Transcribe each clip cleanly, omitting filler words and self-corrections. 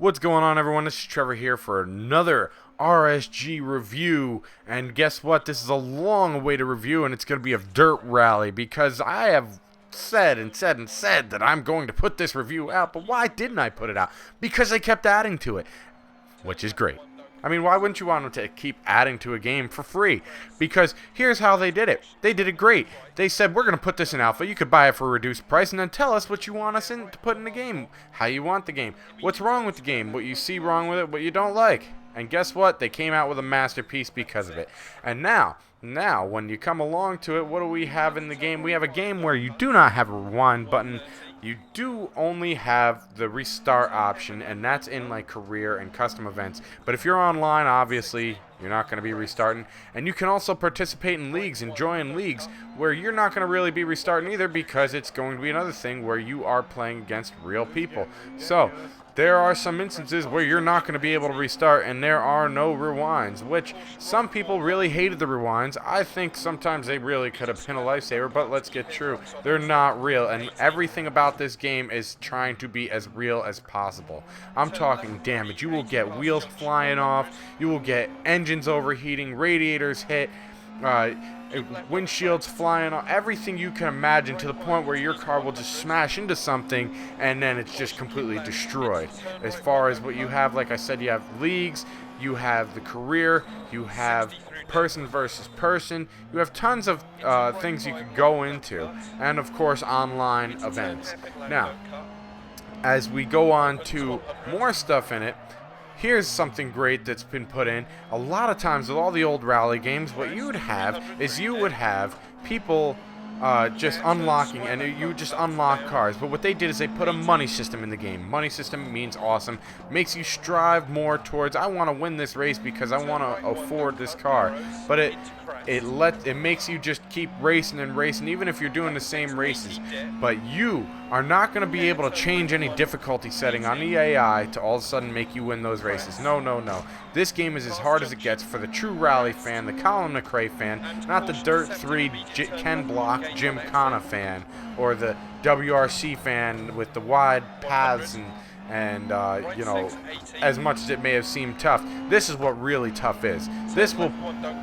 What's going on, everyone? This is Trevor here for another RSG review, and guess what? This is a long-awaited review, and it's going to be of Dirt Rally, because I have said that I'm going to put this review out, but why didn't I put it out? Because they kept adding to it, which is great. I mean, why wouldn't you want them to keep adding to a game for free? Because here's how they did it. They did it great. They said, we're going to put this in alpha. You could buy it for a reduced price, and then tell us what you want us to put in the game. How you want the game. What's wrong with the game. What you see wrong with it. What you don't like. And guess what? They came out with a masterpiece because of it. And now, when you come along to it, what do we have in the game? We have a game where you do not have a rewind button. You do only have the restart option, and that's in like career and custom events. But if you're online, obviously, you're not going to be restarting. And you can also participate in leagues and join leagues where you're not going to really be restarting either, because it's going to be another thing where you are playing against real people. So there are some instances where you're not going to be able to restart, and there are no rewinds, which some people really hated the rewinds. I think sometimes they really could have been a lifesaver, but let's get true. They're not real, and everything about this game is trying to be as real as possible. I'm talking damage. You will get wheels flying off. You will get engines overheating, radiators hit, windshields flying off, everything you can imagine, to the point where your car will just smash into something and then it's just completely destroyed. As far as what you have, like I said, you have leagues, you have the career, you have person versus person, you have tons of things you could go into, and of course online events. Now, as we go on to more stuff in it, here's something great that's been put in. A lot of times with all the old rally games, what you would have is you would have people just unlocking, and you would just unlock cars. But what they did is they put a money system in the game. Money system means awesome. Makes you strive more towards, I want to win this race because I want to afford this car. But it makes you just keep racing and racing, even if you're doing the same races. But you are not going to be able to change any difficulty setting on the AI to all of a sudden make you win those races. No, no, no. This game is as hard as it gets for the true rally fan, the Colin McRae fan, not the Dirt 3 Ken Block Jim Connor fan, or the WRC fan with the wide paths and you know, as much as it may have seemed tough, this is what really tough is. This will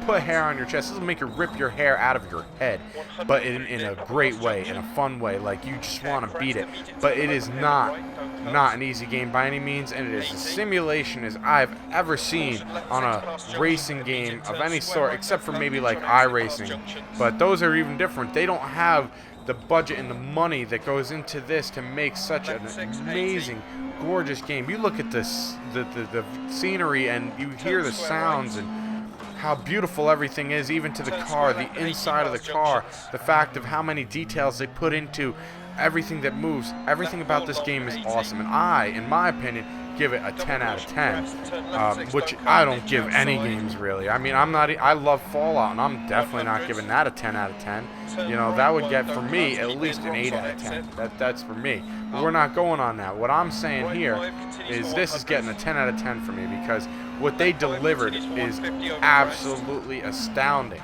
put hair on your chest. This will make you rip your hair out of your head, but in a great way, in a fun way, like you just want to beat it. But it is not an easy game by any means, and it is a simulation as I've ever seen on a racing game of any sort, except for maybe like iRacing. But those are even different. They don't have the budget and the money that goes into this to make such an amazing, gorgeous game. You look at this, the scenery, and you hear the sounds and how beautiful everything is, even to the car, the inside of the car, the fact of how many details they put into everything that moves. Everything about this game is awesome, and I, in my opinion, give it a 10 out of 10, which I don't give any games really. I mean, I love Fallout, and I'm definitely not giving that a 10 out of 10. You know, that would get, for me, at least an 8 out of 10. That's for me. But we're not going on that. What I'm saying here is this is getting a 10 out of 10 for me, because what they delivered is absolutely astounding.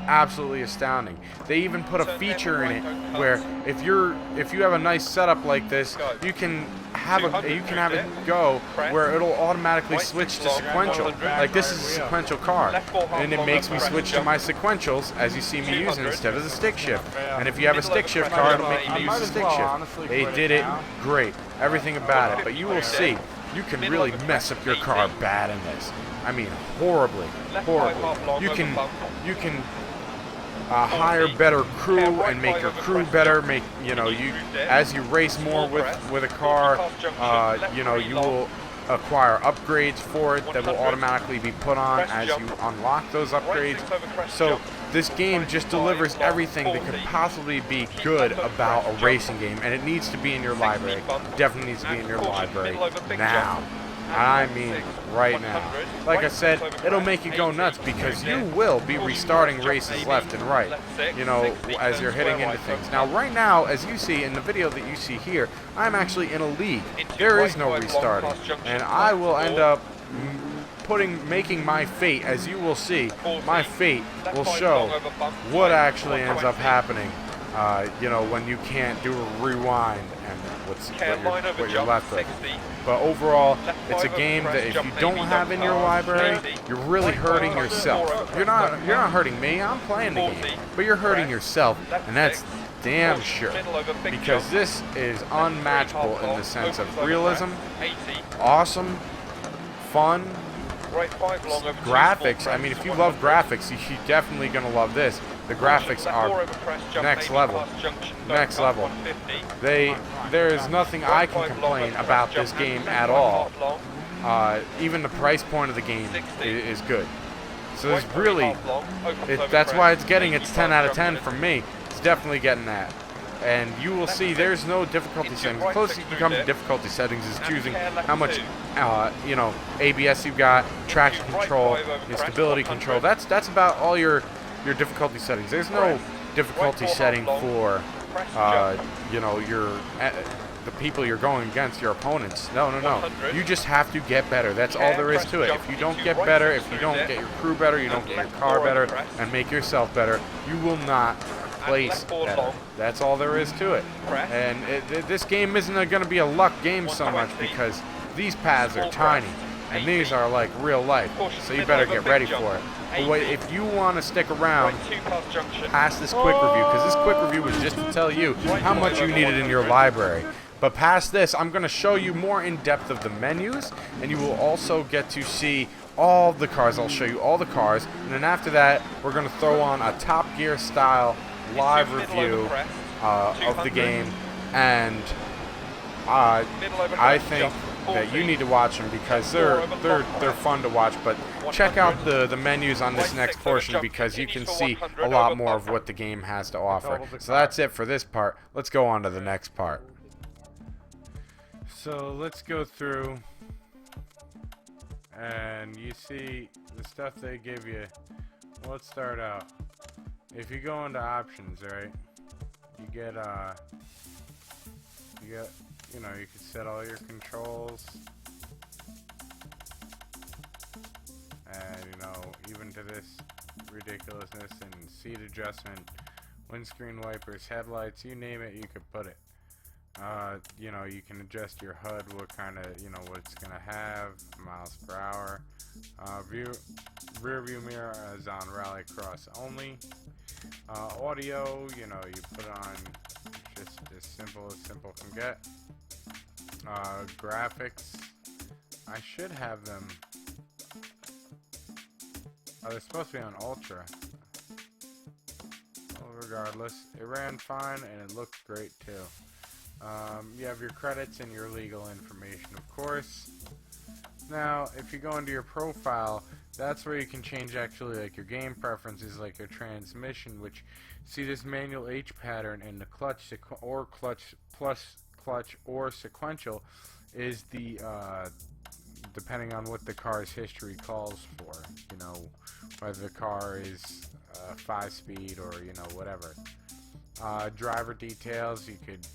Absolutely astounding. They even put a feature in it where if you have a nice setup like this, you can have it go where it'll automatically switch to sequential. Like, this is a sequential car, and it makes me switch to my sequentials as you see me using instead of the stick shift. And if you have a stick shift car, it'll make you use the stick shift. They did it great. Everything about it. But you will see, you can really mess up your car bad in this. I mean, horribly. You can hire better crew and make your crew better. As you race more with a car, you will acquire upgrades for it that will automatically be put on as you unlock those upgrades. So this game just delivers everything that could possibly be good about a racing game, and it needs to be in your library. It definitely needs to be in your library now. I mean, right now. Like I said, it'll make you go nuts, because you will be restarting races left and right, you know, as you're hitting into things. Now, right now, as you see in the video that you see here, I'm actually in a league. There is no restarting, and I will end up making my fate, as you will see. My fate will show what actually ends up happening, you know, when you can't do a rewind and what you're left with. But overall, It's a game that if you don't have in your library, you're really hurting yourself. You're not hurting me. I'm playing the game, but you're hurting yourself, and that's damn sure, because this is unmatchable in the sense of realism, awesome, fun, graphics. I mean, if you love graphics, you're definitely gonna love this. The graphics are next level. Next level. There is nothing I can complain about this game at all. Even the price point of the game is good. So there's really, that's why it's getting its 10 out of 10 from me. It's definitely getting that. And you will see there's no difficulty settings. The closest you can come to difficulty settings is choosing how much, you know, ABS you've got, traction control, your stability control. That's about all your difficulty settings. There's no difficulty setting for, you know, the people you're going against, your opponents. No. You just have to get better. That's all there is to it. If you don't get better, if you don't get your crew better, you don't get your car better, and make yourself better, you will not place better. That's all there is to it. And this game isn't going to be a luck game so much, because these paths are tiny, and these are like real life. So you better get ready for it. But wait, if you want to stick around past this quick review, because this quick review was just to tell you how much you needed in your library. But past this, I'm going to show you more in depth of the menus, and you will also get to see all the cars. I'll show you all the cars, and then after that, we're going to throw on a Top Gear style live review of the game, and I think that you need to watch them because they're fun to watch. But check out the menus on this next portion, because you can see a lot more of what the game has to offer. So that's it for this part. Let's go on to the next part. So let's go through, and you see the stuff they give you. Let's start out. If you go into options, right, you get you know, you can set all your controls, and you know, even to this ridiculousness and seat adjustment, windscreen wipers, headlights, you name it, you could put it. You know, you can adjust your HUD, what kind of, you know, what it's gonna have, miles per hour. Rear view mirror is on rallycross only. Audio, you know, you put on just as simple can get. Graphics, I should have them. Oh, they're supposed to be on ultra. Well, regardless, it ran fine and it looked great too. You have your credits and your legal information, of course. Now, if you go into your profile, that's where you can change actually like your game preferences, like your transmission, which, see this manual H pattern and the clutch or sequential is the depending on what the car's history calls for, you know, whether the car is 5-speed or, you know, whatever. Driver details, you could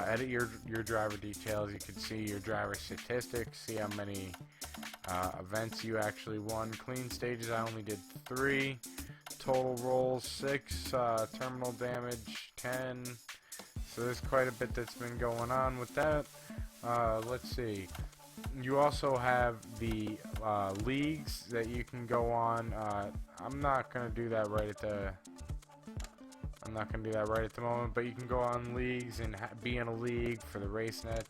edit your driver details. You can see your driver statistics, see how many events you actually won. Clean stages, I only did 3. Total rolls, 6. Terminal damage, 10. So there's quite a bit that's been going on with that. Let's see. You also have the leagues that you can go on. I'm not gonna do that right at the moment, but you can go on leagues and be in a league for the RaceNet,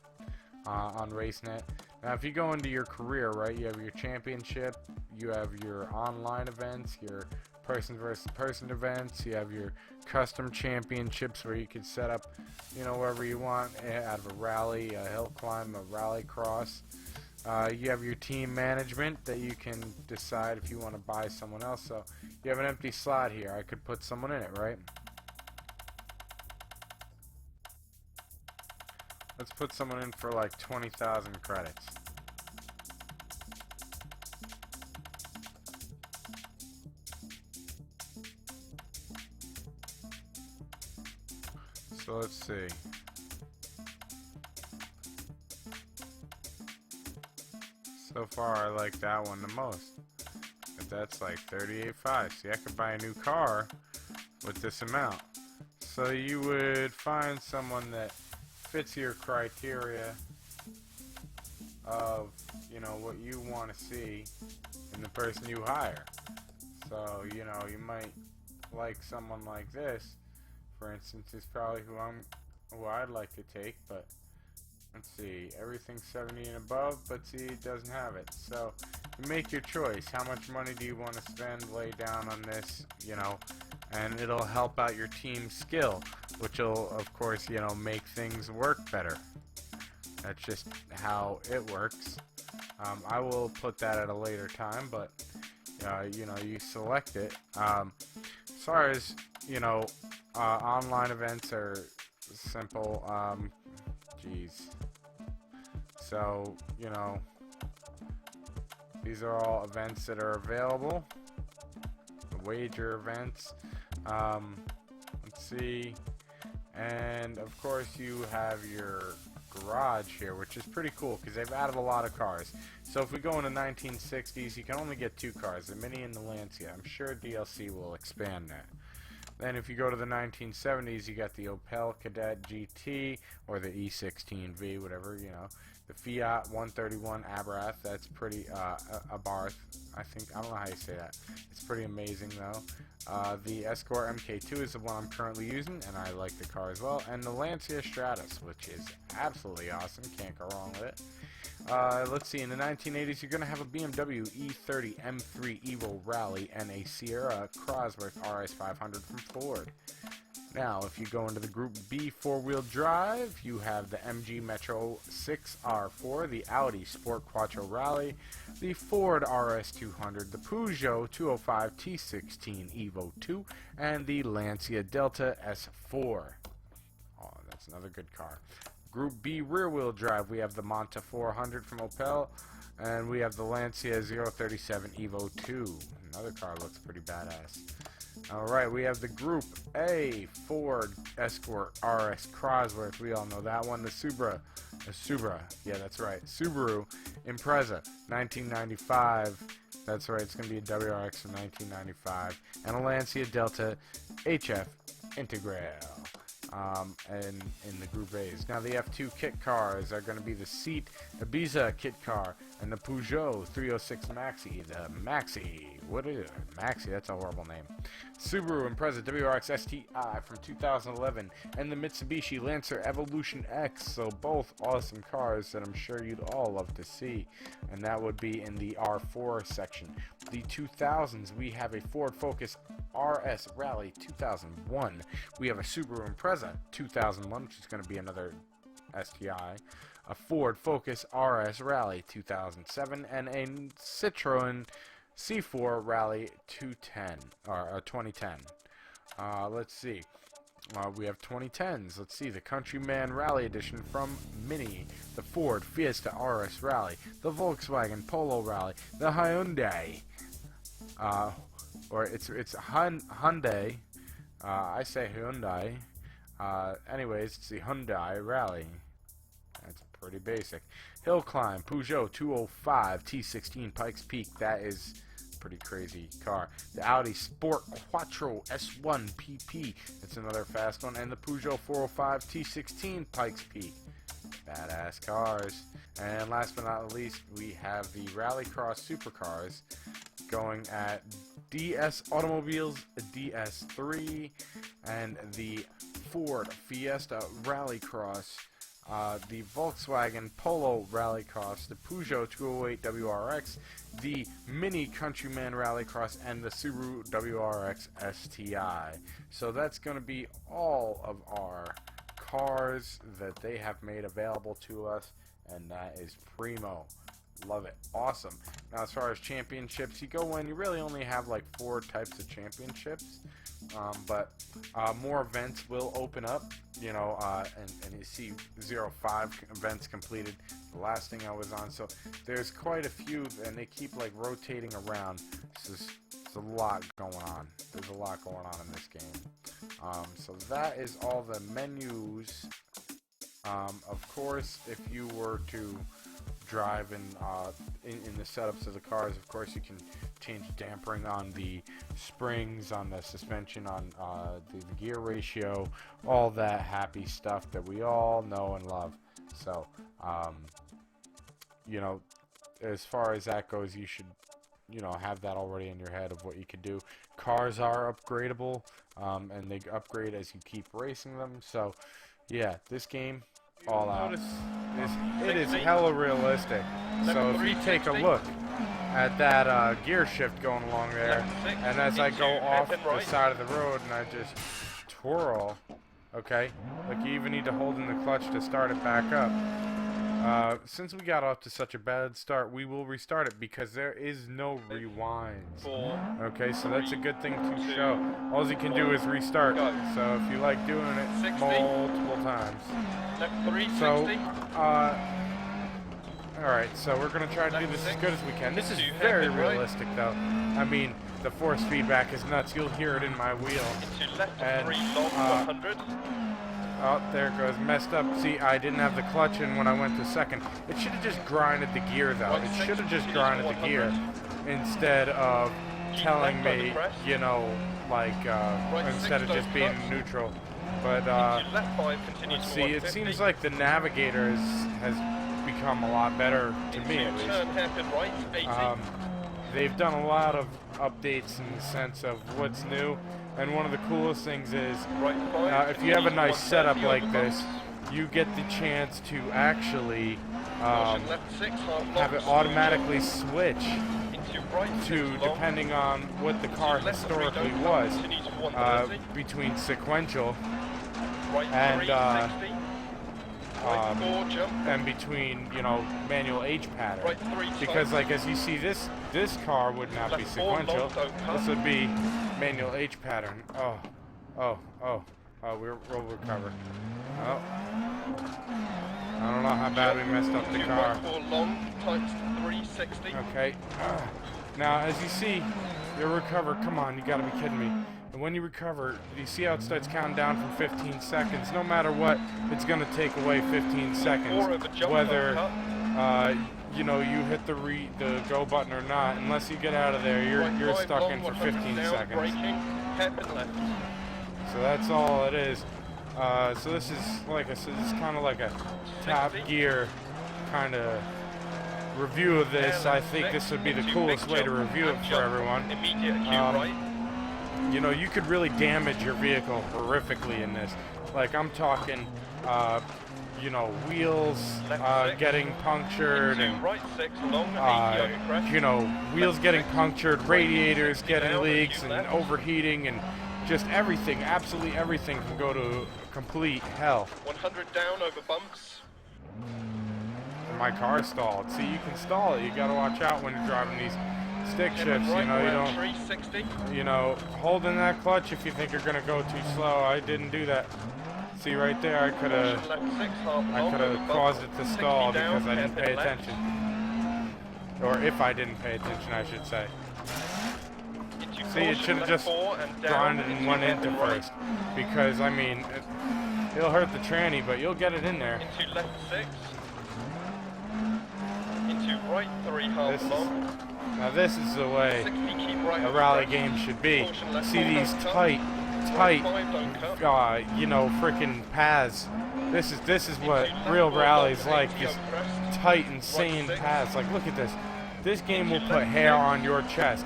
on RaceNet. Now, if you go into your career, right, you have your championship, you have your online events, your person versus person events, you have your custom championships where you can set up, you know, wherever you want, out of a rally, a hill climb, a rally cross. You have your team management that you can decide if you want to buy someone else. So you have an empty slot here. I could put someone in it, right? Let's put someone in for like 20,000 credits. So let's see. So far I like that one the most. But that's like 38.5. See, I could buy a new car with this amount. So you would find someone that fits your criteria. of, you know, what you want to see in the person you hire. So, you know, you might like someone like this, for instance, is probably who I'd like to take, but let's see, everything's 70 and above, but see, it doesn't have it. So, you make your choice. How much money do you want to spend, lay down on this, you know, and it'll help out your team's skill, which will, of course, you know, make things work better. That's just how it works. I will put that at a later time, but, you know, you select it. As far as, you know, online events are simple. Geez. So, you know, these are all events that are available. The wager events. Let's see. And, of course, you have your garage here, which is pretty cool because they've added a lot of cars. So if we go into 1960s, you can only get 2 cars, the Mini and the Lancia. I'm sure DLC will expand that. Then if you go to the 1970s, you got the Opel Kadett GT, or the E16V, whatever, you know. The Fiat 131 Abarth, that's pretty, Abarth, I think, I don't know how you say that. It's pretty amazing, though. The Escort MK2 is the one I'm currently using, and I like the car as well. And the Lancia Stratus, which is absolutely awesome, can't go wrong with it. Let's see, in the 1980s, you're going to have a BMW E30 M3 Evo Rally and a Sierra Cosworth RS500 from Ford. Now, if you go into the Group B four-wheel drive, you have the MG Metro 6R4, the Audi Sport Quattro Rally, the Ford RS200, the Peugeot 205 T16 Evo 2, and the Lancia Delta S4. Oh, that's another good car. Group B rear-wheel drive, we have the Monta 400 from Opel, and we have the Lancia 037 Evo 2. Another car looks pretty badass. Alright, we have the Group A Ford Escort RS Cosworth. We all know that one. The Subaru, yeah, that's right. Subaru Impreza 1995. That's right, it's going to be a WRX from 1995. And a Lancia Delta HF Integral. And in the Group A's. Now the F2 kit cars are going to be the Seat Ibiza kit car and the Peugeot 306 Maxi. The Maxi, what is it? Maxi, that's a horrible name. Subaru Impreza WRX STI from 2011 and the Mitsubishi Lancer Evolution X. So both awesome cars that I'm sure you'd all love to see. And that would be in the R4 section. The 2000s, we have a Ford Focus RS Rally 2001. We have a Subaru Impreza 2001, which is going to be another STI, a Ford Focus RS Rally 2007, and a Citroen C4 Rally 2010. Let's see. We have 2010s. Let's see. The Countryman Rally Edition from Mini, the Ford Fiesta RS Rally, the Volkswagen Polo Rally, the Hyundai, or it's Hyundai. I say Hyundai. Anyways, it's the Hyundai Rally. That's pretty basic. Hill Climb, Peugeot 205 T16 Pikes Peak. That is a pretty crazy car. The Audi Sport Quattro S1 PP. That's another fast one. And the Peugeot 405 T16 Pikes Peak. Badass cars. And last but not least, we have the Rallycross Supercars going at DS Automobiles DS3 and the Ford Fiesta Rallycross, the Volkswagen Polo Rallycross, the Peugeot 208 WRX, the Mini Countryman Rallycross, and the Subaru WRX STI. So that's going to be all of our cars that they have made available to us, and that is primo. Love it. Awesome. Now, as far as championships, you go in, you really only have like 4 types of championships, but more events will open up, you know, and you see 05 events completed, the last thing I was on, so there's quite a few, and they keep like rotating around. There's a lot going on. There's a lot going on in this game. So that is all the menus. Of course, if you were to drive in the setups of the cars, of course you can change dampering on the springs, on the suspension, on the gear ratio, all that happy stuff that we all know and love. So you know, as far as that goes, you should, you know, have that already in your head of what you could do. Cars are upgradable, and they upgrade as you keep racing them. So, yeah, this game, all out. It is hella realistic. So if you take a look at that gear shift going along there, and as I go off the side of the road and I just twirl, okay, like you even need to hold in the clutch to start it back up. Since we got off to such a bad start, we will restart it because there is no rewinds. Okay, so that's a good thing to show. All you can do is restart. So if you like doing it multiple times. So, alright, so we're going to try to do this as good as we can. This is very realistic, though. I mean, the force feedback is nuts. You'll hear it in my wheel. And, oh, there it goes. Messed up. See, I didn't have the clutch in when I went to second. It should have just grinded the gear, though. It should have just grinded the gear instead of telling me, you know, like, instead of just being neutral. But, let's see, it seems like the navigator has become a lot better, to me at least. They've done a lot of updates in the sense of what's new. And one of the coolest things is, if you have a nice setup like this, you get the chance to actually have it automatically switch to, depending on what the car historically was, between sequential and between, you know, manual H pattern. Because, like, as you see, this car would not be sequential. This would be manual H pattern. Oh, we'll recover. Oh. I don't know how bad we messed up the car. Okay. Now, as you see, you'll recover. Come on, you gotta be kidding me. And when you recover, you see how it starts counting down from 15 seconds. No matter what, it's going to take away 15 seconds. Whether, you know, you hit the go button or not. Unless you get out of there, you're stuck in for 15 seconds. So that's all it is. So this is, like I said, this is kind of like a Top Gear kind of review of this. I think this would be the coolest way to review it for everyone. You know, you could really damage your vehicle horrifically in this. Like, I'm talking, you know, wheels getting punctured, and, you know, wheels getting punctured, radiators getting leaks and overheating, and just everything, absolutely everything can go to complete hell. 100 down over bumps. My car stalled. See, you can stall it. You gotta watch out when you're driving these stick shifts, you know, you don't, you know, holding that clutch if you think you're gonna go too slow. I didn't do that. See right there, I could have caused it to stall because I didn't pay attention. Or if I didn't pay attention, I should say. See, it should have just grinded and went into first. Because, I mean, it'll hurt the tranny, but you'll get it in there. Into left 6. Into right 3 half long. Now this is the way a rally game should be. See these tight, you know, freaking paths. This is what real rally's like. These tight, insane paths. Like, look at this. This game will put hair on your chest.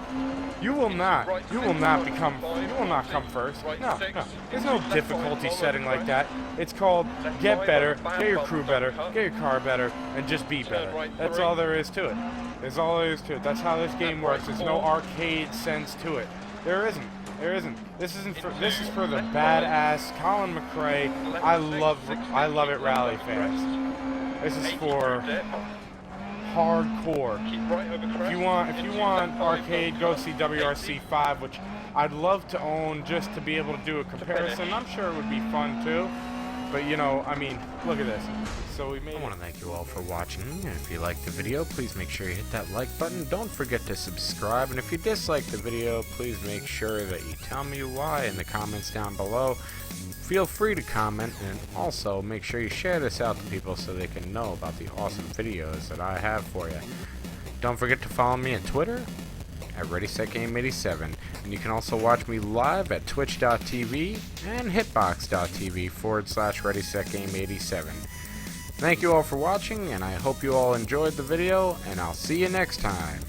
You will not come first. No. There's no difficulty setting like that. It's called get better, get your crew better, get your car better, and just be better. That's all there is to it. That's all there is to it. That's how this game works. There's no arcade sense to it. There isn't. This is for the badass Colin McRae. I love it rally fans. This is for hardcore. If you want arcade, go see WRC5, which I'd love to own just to be able to do a comparison. I'm sure it would be fun too. But, you know, I mean, look at this. So we made. I want to thank you all for watching. And if you liked the video, please make sure you hit that like button. Don't forget to subscribe. And if you disliked the video, please make sure that you tell me why in the comments down below. Feel free to comment, and also make sure you share this out to people so they can know about the awesome videos that I have for you. Don't forget to follow me on Twitter at ReadySetGame87, and you can also watch me live at twitch.tv and hitbox.tv/ReadySetGame87. Thank you all for watching, and I hope you all enjoyed the video, and I'll see you next time.